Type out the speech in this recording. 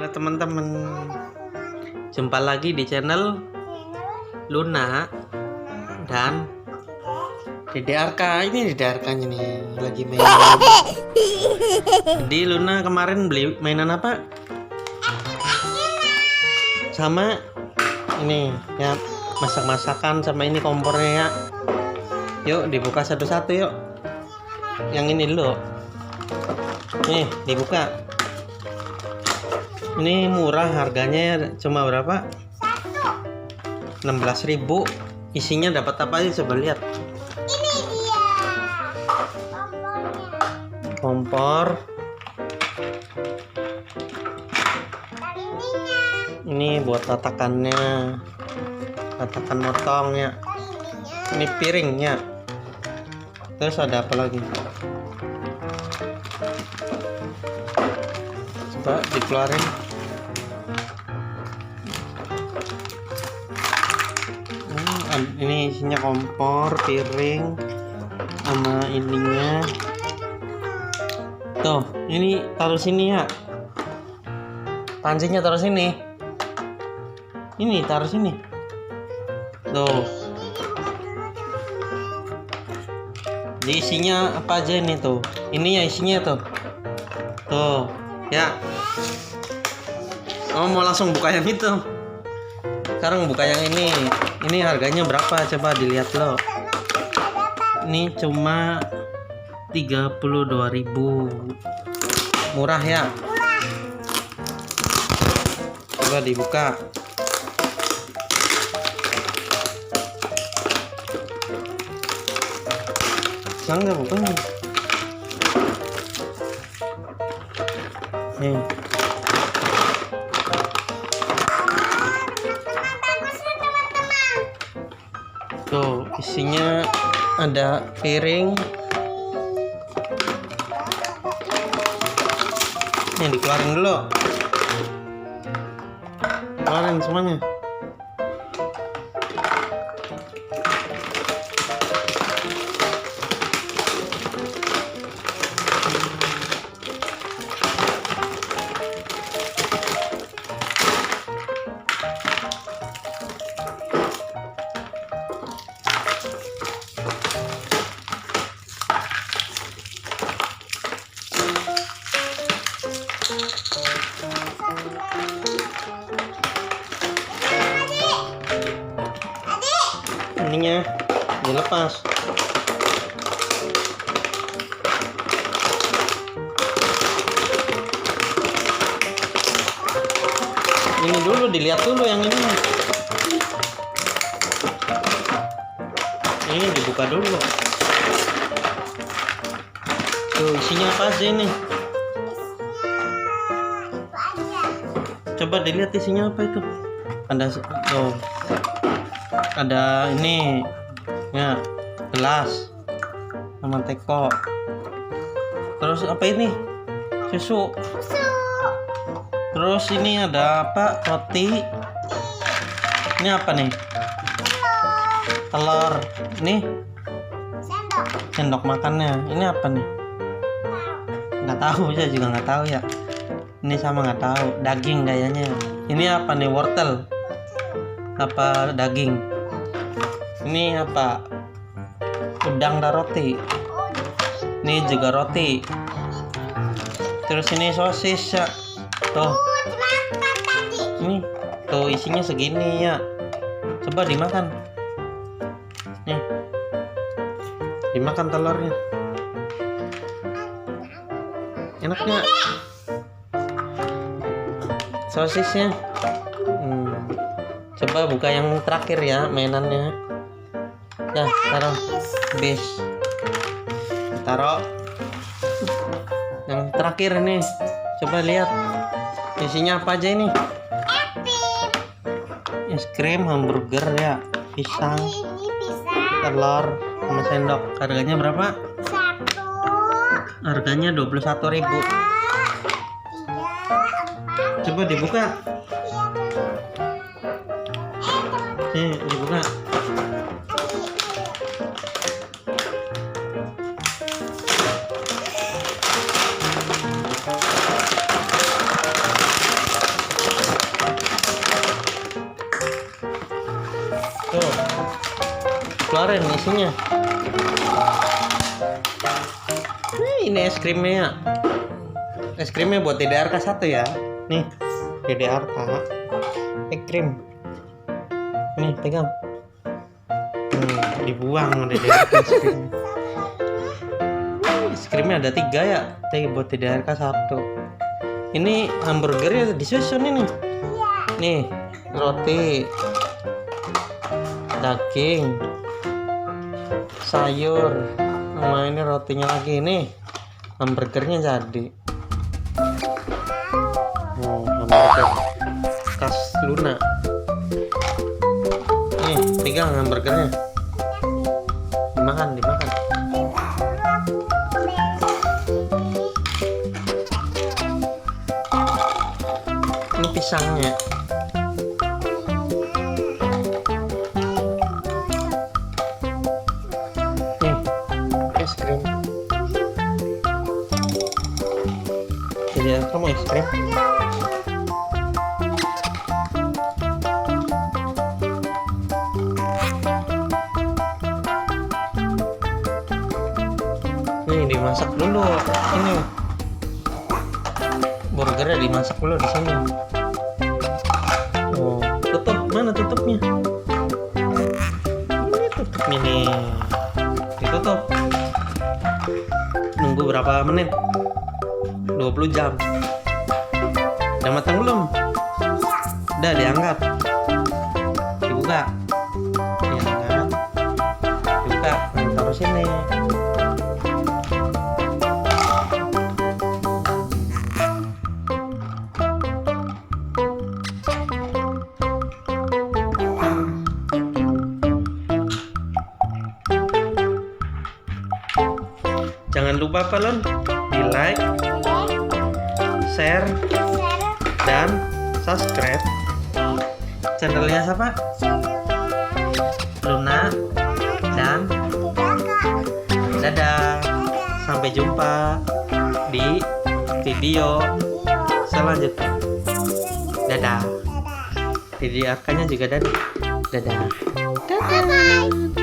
Halo teman-teman, jumpa lagi di channel Luna dan Dede Arka. Ini Dede Arkanya nih lagi main. Jadi Luna kemarin beli mainan apa? Sama ini ya, masak-masakan sama ini kompornya ya. Yuk dibuka satu-satu yuk. Yang ini dulu. Nih dibuka. Ini murah harganya, cuma berapa? 16.000. Isinya dapat apa aja coba lihat. Ini dia kompornya. Kompor. Ini buat tatakannya. Tatakan motongnya. Ini piringnya. Terus ada apa lagi? Coba dikeluarin. Ini isinya kompor, piring, sama ininya. Tuh, ini taruh sini ya. Pancinya taruh sini. Ini taruh sini. Tuh. Jadi isinya apa aja ini tuh? Ini ya isinya tuh. Tuh, ya. Oh, mau langsung buka yang itu. Sekarang buka yang ini. Ini harganya berapa? Coba dilihat lo. Ini cuma 32.000. Murah ya? Coba dibuka. Jangan nggak bukanya. Nih. Tuh, isinya ada piring. Nih dikeluarin dulu. Keluarin semuanya. Ininya dilepas. Ini dulu dilihat dulu yang ini. Ini dibuka dulu. Tuh isinya apa sih ini? Coba dilihat isinya apa itu. Ada ini ya, gelas sama teko. Terus apa ini? Susu. Terus ini ada apa? Roti. Ini apa nih? Telur. Ini sendok makannya. Ini apa nih? Nggak tahu, saya juga nggak tahu ya. Ini sama nggak tahu. Daging kayaknya. Ini apa nih? Wortel. Apa daging? Ini apa? Udang dan roti. Ini juga roti. Terus ini sosis ya. Tuh. Ini tuh isinya segini ya. Coba dimakan. Nih. Dimakan telurnya. Enak nggak? Sosisnya. Coba buka yang terakhir ya mainannya. Dah, taruh. Bis. Taruh. Yang terakhir nih. Coba lihat. Isinya apa aja ini? Es krim, hamburger ya, pisang, telur, sama sendok. Harganya berapa? Harganya 21.000. Coba dibuka. Nih, dibuka. oren isinya. Ini es krimnya ya. Es krimnya buat DDRK 1 ya. Nih, DDRK es krim. Nih, pegang. Dibuang DDRK es krim. Es krimnya ada 3 ya. Tapi buat DDRK 1. Ini hamburgernya disusun ini. Nih, roti, daging, sayur, sama ini rotinya lagi nih. Hamburgernya jadi. Hamburger khas Luna. Nih, pegang hamburgernya. Dimakan. Ini pisangnya. Nih, es krim. Jadi aku mau es krim. Nih dimasak dulu. Ini burgernya dimasak dulu di sini. Oh, tutup. Mana tutupnya? Ini tutupnya nih. Ditutup. Nunggu berapa menit? 20 jam. Udah matang belum? Udah diangkat. Dibuka. Diangkat. Dibuka. Taruh sini. Jangan lupa Palon di like, share, dan subscribe channelnya siapa? Luna. Dan dadah, sampai jumpa di video selanjutnya. Dadah. DDRK-nya juga dadah. Dadah. Bye-bye.